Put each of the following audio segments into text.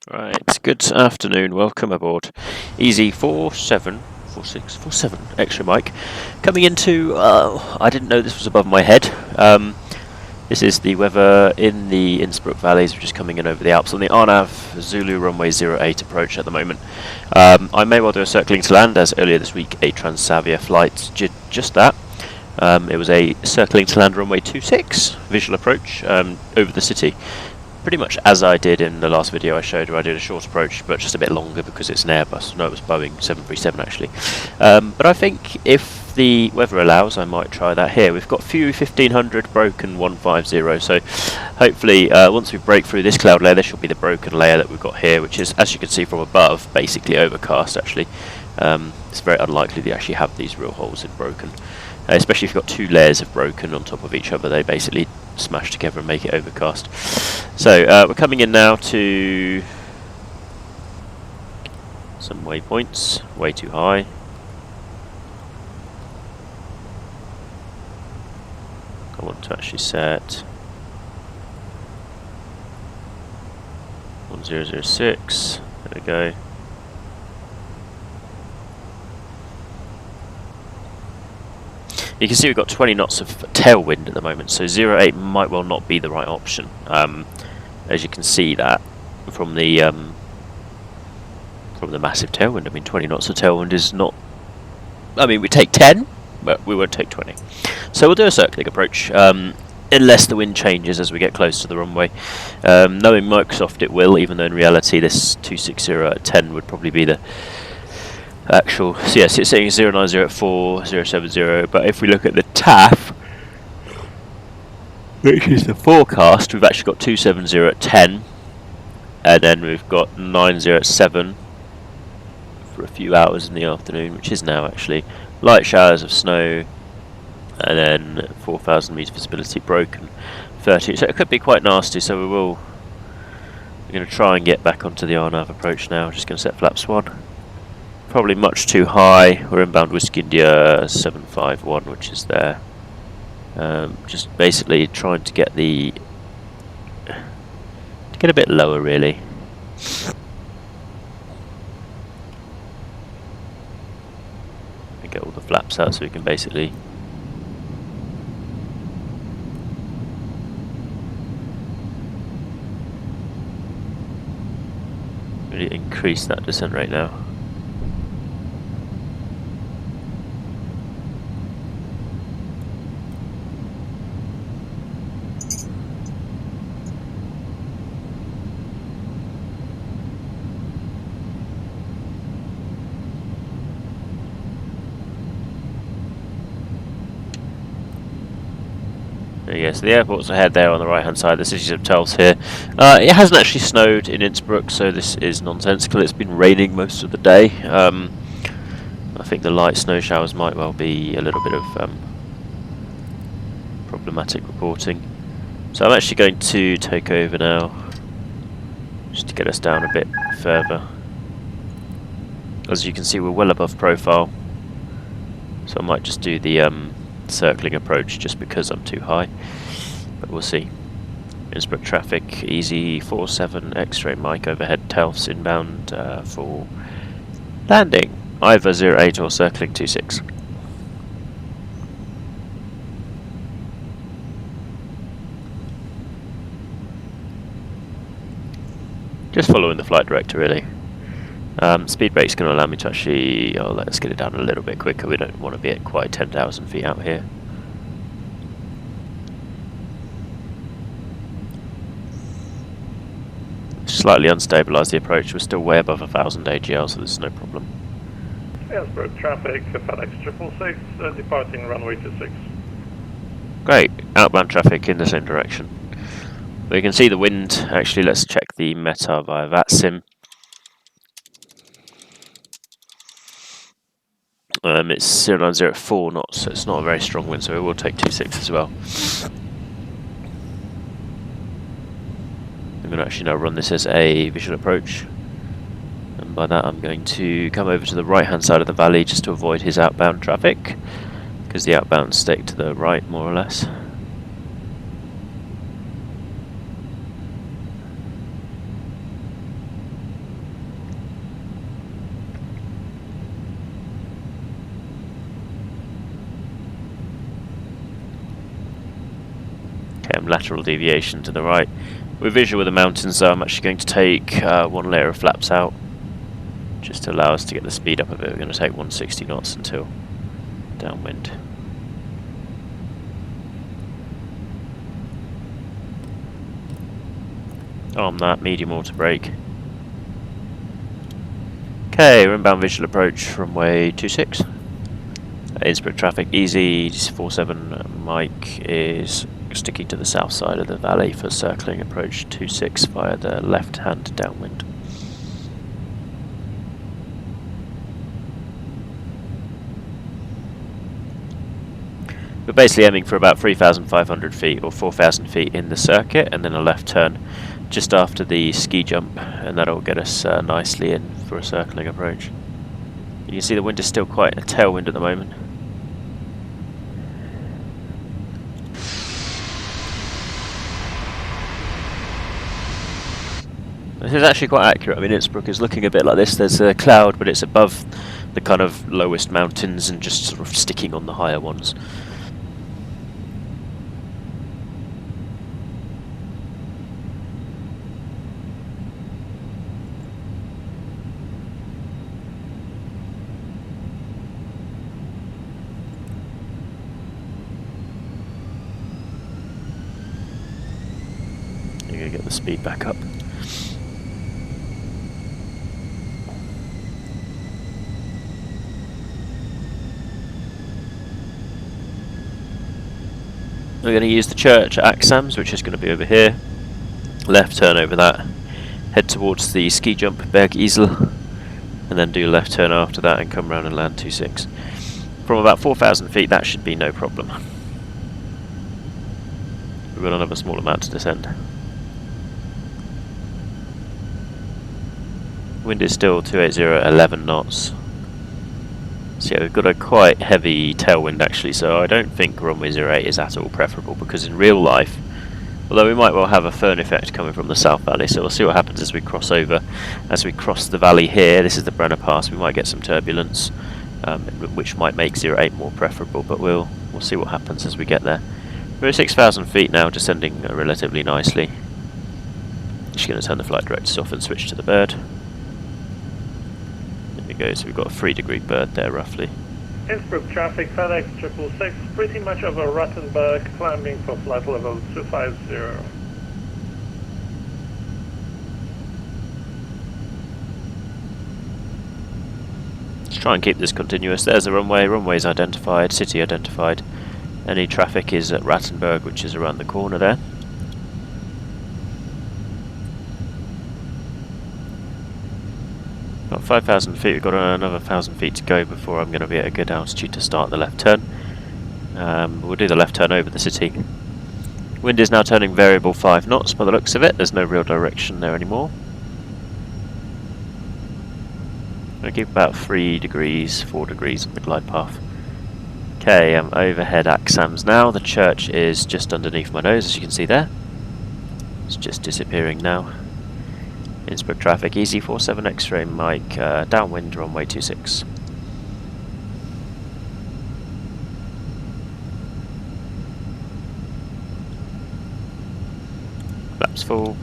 Right, good afternoon, welcome aboard. Easy 47 extra mic. Coming into, I didn't know this was above my head. This is the weather in the Innsbruck valleys, which is coming in over the Alps on the Arnav Zulu runway 08 approach at the moment. I may well do a circling to land, as earlier this week a Transavia flight did just that. It was a circling to land runway 26 visual approach over the city. Pretty much as I did in the last video I showed, where I did a short approach, but just a bit longer because it's an Airbus. No, it was Boeing 737 actually. But I think if the weather allows, I might try that here. We've got few 1500 broken 150, so hopefully once we break through this cloud layer, this should be the broken layer that we've got here, which is, as you can see from above, basically overcast actually. It's very unlikely they actually have these real holes in broken. Especially if you've got two layers of broken on top of each other, they basically smash together and make it overcast. So we're coming in now to some waypoints, way too high. I want to actually set 1006, there we go. You can see we've got 20 knots of tailwind at the moment, so 08 might well not be the right option. As you can see that from the massive tailwind. I mean, 20 knots of tailwind is not. I mean, we take 10, but we won't take 20. So we'll do a circling approach, unless the wind changes as we get close to the runway. Knowing Microsoft, it will, even though in reality this 260 at 10 would probably be the actual. So yes, it's saying 090 at 4, 070, but if we look at the TAF, which is the forecast, we've actually got 270 at 10, and then we've got 90 at 7 for a few hours in the afternoon, which is now actually. Light showers of snow, and then 4,000 meter visibility broken 30, so it could be quite nasty, so we're going to try and get back onto the RNAV approach now. Just going to set flaps 1. Probably much too high. We're inbound Whiskey India 751, which is there. Just basically trying to get a bit lower, really. Get all the flaps out so we can basically really increase that descent rate now. Yeah, so the airport's ahead there on the right hand side, the cities of Telfs here. It hasn't actually snowed in Innsbruck, so this is nonsensical. It's been raining most of the day. I think the light snow showers might well be a little bit of problematic reporting. So I'm actually going to take over now, just to get us down a bit further. As you can see, we're well above profile, so I might just do the circling approach just because I'm too high, but we'll see. Innsbruck traffic, easy 47 X-ray mic overhead, Telfs inbound for landing, either 08 or circling 26. Just following the flight director, really. Speed brake's going to allow me to actually. Oh, let's get it down a little bit quicker. We don't want to be at quite 10,000 feet out here. Slightly unstabilised the approach. We're still way above 1,000 AGL, so there's no problem. Innsbruck traffic, Fenix A320 departing runway 26. Great, outbound traffic in the same direction. We can see the wind. Actually, let's check the METAR via VATSIM. It's 090 at 4 knots, so it's not a very strong wind, so we will take 26 as well. I'm going to actually now run this as a visual approach, and by that I'm going to come over to the right hand side of the valley just to avoid his outbound traffic, because the outbounds stick to the right more or less. lateral deviation to the right. We're visual with the mountains, so I'm actually going to take one layer of flaps out, just to allow us to get the speed up a bit. We're going to take 160 knots until downwind. Arm that, medium auto brake. Okay, we're inbound visual approach, runway 26. Innsbruck traffic, easy, 47 Mike is sticking to the south side of the valley for circling approach 26 via the left hand downwind. We're basically aiming for about 3,500 feet or 4,000 feet in the circuit, and then a left turn just after the ski jump, and that'll get us nicely in for a circling approach. You can see the wind is still quite a tailwind at the moment. This is actually quite accurate. I mean, Innsbruck is looking a bit like this. There's a cloud, but it's above the kind of lowest mountains and just sort of sticking on the higher ones. You're going to get the speed back up. We're going to use the church at Axams, which is going to be over here. Left turn over that. Head towards the ski jump, Berg Isel, and then do left turn after that and come round and land 26. From about 4,000 feet, that should be no problem. We've got another small amount to descend. Wind is still 280, 11 knots. So yeah, we've got a quite heavy tailwind actually, so I don't think runway 08 is at all preferable, because in real life, although we might well have a Föhn effect coming from the South Valley, so we'll see what happens as we cross over. As we cross the valley here, this is the Brenner Pass, we might get some turbulence, which might make 08 more preferable, but we'll see what happens as we get there. We're at 6,000 feet now, descending relatively nicely. Just going to turn the flight directors off and switch to the bird. Go, so we've got a 3-degree bird there roughly. Innsbruck traffic, FedEx 666, pretty much over Rattenberg, climbing for flight level 250. Let's try and keep this continuous. There's a runway, runway's identified, city identified. Any traffic is at Rattenberg, which is around the corner there. Got 5,000 feet, we've got another 1,000 feet to go before I'm going to be at a good altitude to start the left turn. We'll do the left turn over the city. Wind is now turning variable 5 knots by the looks of it, there's no real direction there anymore. I'm going to keep about 3 degrees, 4 degrees on the glide path. Okay, I'm overhead Axams now, the church is just underneath my nose as you can see there. It's just disappearing now. Innsbruck traffic, easy 47 X-ray Mike, downwind runway 26. Flaps full.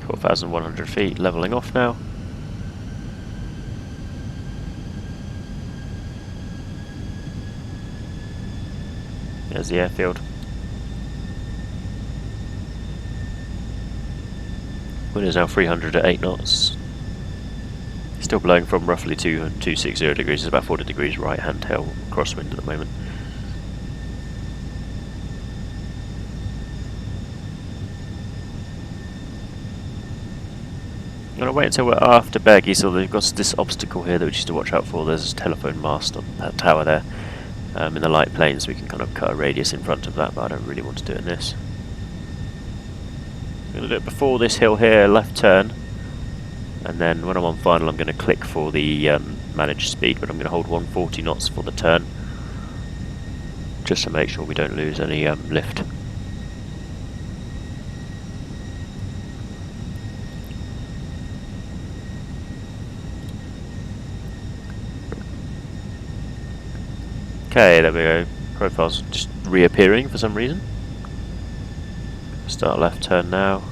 (4,100 feet, levelling off now. There's the airfield. Wind is now 300 at 8 knots. Still blowing from roughly 260 degrees, it's about 40 degrees right hand tail crosswind at the moment. I'm going to wait until we're after Bergy, so they've got this obstacle here that we need to watch out for. There's a telephone mast on that tower there. In the light planes we can kind of cut a radius in front of that, but I don't really want to do it in this. I'm going to do it before this hill here, left turn. And then when I'm on final I'm going to click for the managed speed, but I'm going to hold 140 knots for the turn. Just to make sure we don't lose any lift. Okay, there we go. Profile's just reappearing for some reason. Start left turn now.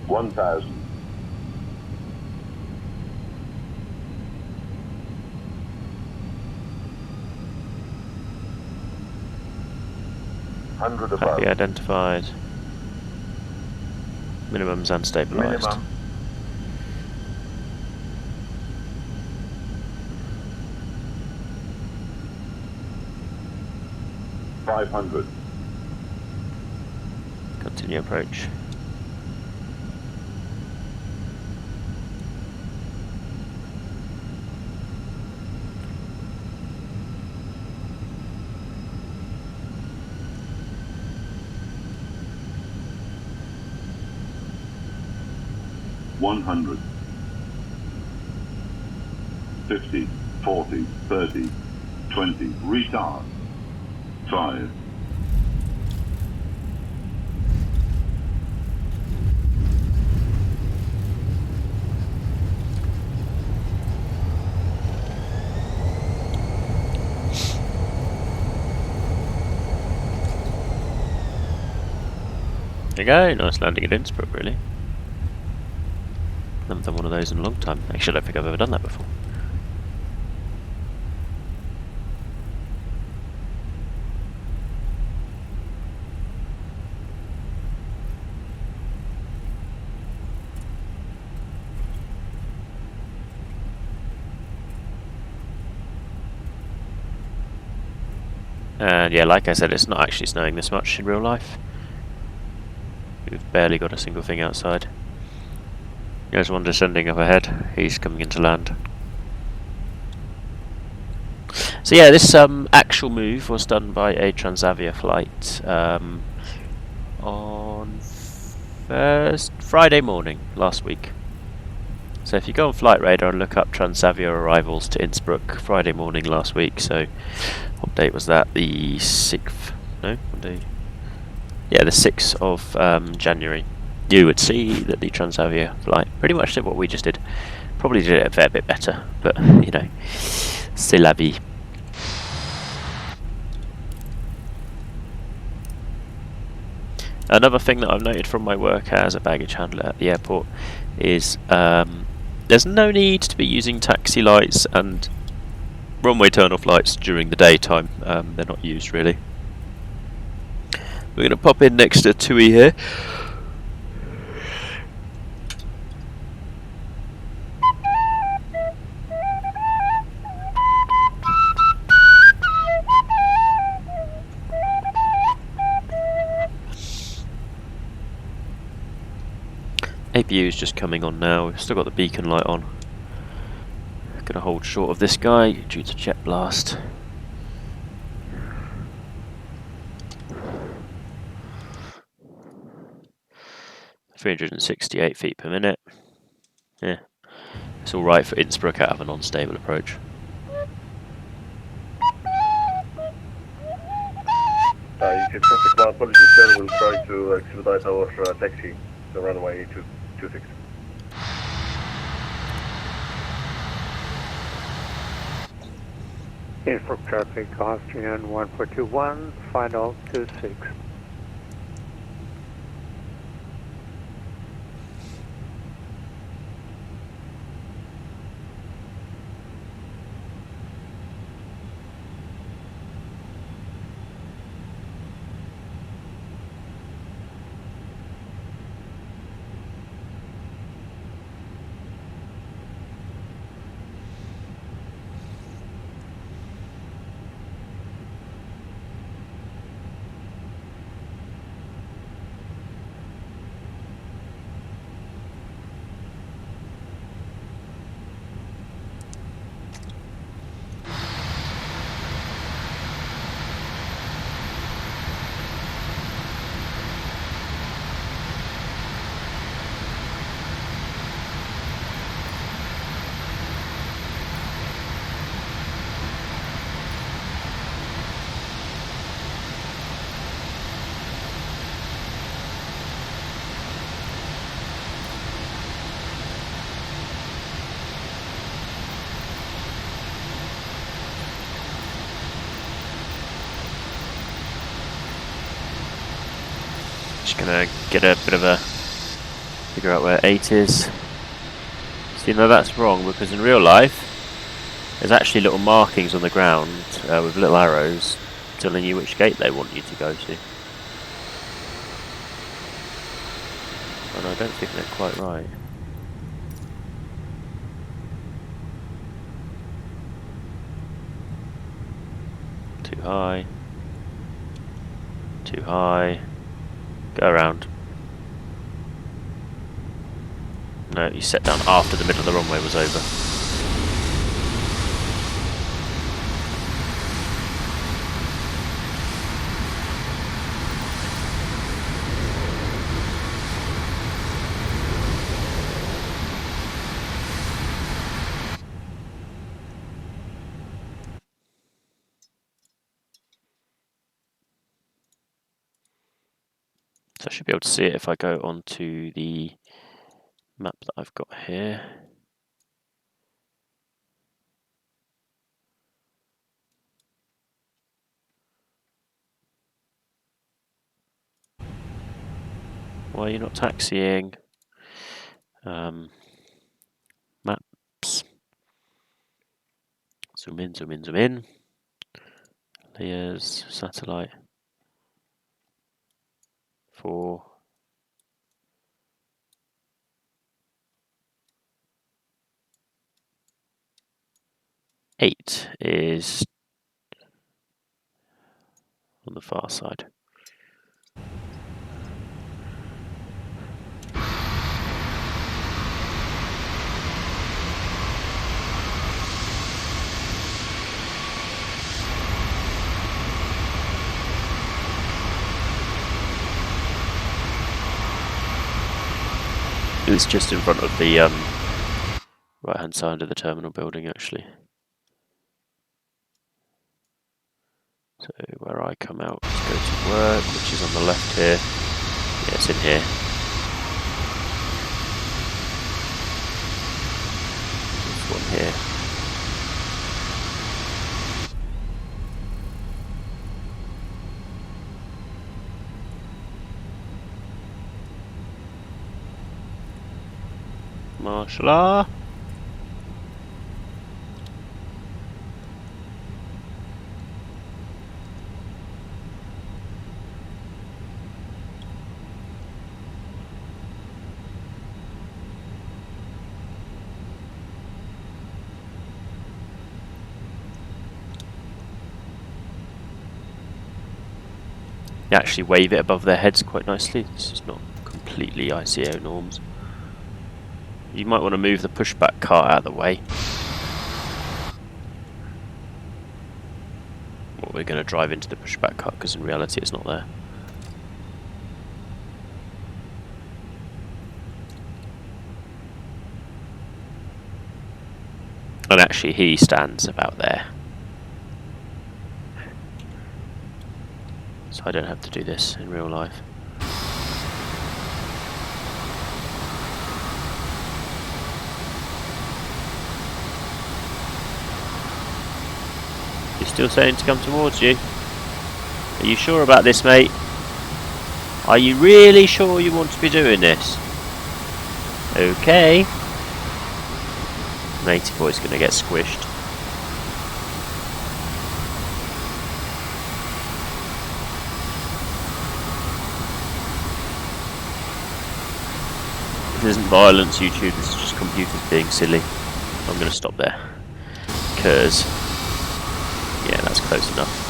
$1,000. $100 above. Happy identified. Minimums unstabilized. Minimum. $500. Continue approach. $100. 50, 40, 30, 20, retard. 5. There you go, nice landing at Innsbruck really. Haven't done one of those in a long time. Actually, I don't think I've ever done that before. And yeah, like I said, it's not actually snowing this much in real life. We've barely got a single thing outside. There's one descending up ahead. He's coming into land. So yeah, this actual move was done by a Transavia flight on Friday morning last week. So if you go on Flight Radar and look up Transavia arrivals to Innsbruck Friday morning last week, so what date was that? The 6th? No? What day? Yeah, the 6th of January. You would see that the Transavia flight pretty much did what we just did. Probably did it a fair bit better, but you know, c'est la vie. Another thing that I've noted from my work as a baggage handler at the airport is there's no need to be using taxi lights and runway turn-off lights during the daytime. They're not used really. We're going to pop in next to TUI here. APU is just coming on now. We've still got the beacon light on. Gonna hold short of this guy due to jet blast. (368 feet per minute). Yeah, it's all right for Innsbruck out of an unstable approach. UK traffic one, apologies sir, we'll try to expedite our taxi, the runway 26. Innsbruck traffic, Austrian 1421, final 26. Just gonna get a bit of a figure out where 8 is. See, now that's wrong because in real life there's actually little markings on the ground with little arrows telling you which gate they want you to go to. And I don't think they're quite right. Too high. Too high. Go around. No, you set down after the middle of the runway was over. So I should be able to see it if I go onto the map that I've got here. Why are you not taxiing? Maps. Zoom in, zoom in, zoom in. Layers, satellite. 4. 8 is on the far side. It's just in front of the right-hand side of the terminal building, actually. So where I come out to go to work, which is on the left here. Yeah, it's in here. This one here. Martial law. You actually wave it above their heads quite nicely. This is not completely ICAO norms. You might want to move the pushback cart out of the way. Well, we're going to drive into the pushback cart because in reality it's not there. And actually he stands about there. So I don't have to do this in real life. still saying to come towards you. Are you sure about this, mate? Are you really sure you want to be doing this? Okay. Matey boy's gonna get squished. This isn't violence, YouTube, this is just computers being silly. I'm gonna stop there. Because, yeah, that's close enough.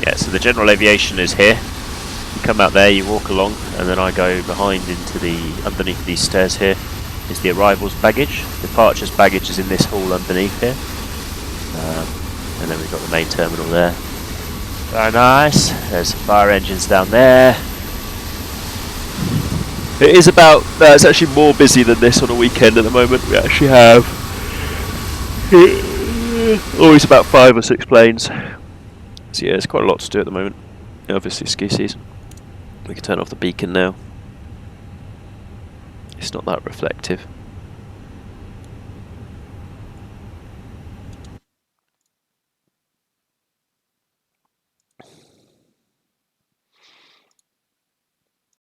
Yeah, so the general aviation is here. You come out there, you walk along, and then I go behind into the, underneath these stairs here is the arrivals baggage. Departures baggage is in this hall underneath here. And then we've got the main terminal there. Very nice. There's fire engines down there. It is about, it's actually more busy than this on a weekend at the moment. We actually have always about 5 or 6 planes. So yeah, there's quite a lot to do at the moment. Obviously ski season. We can turn off the beacon now. It's not that reflective.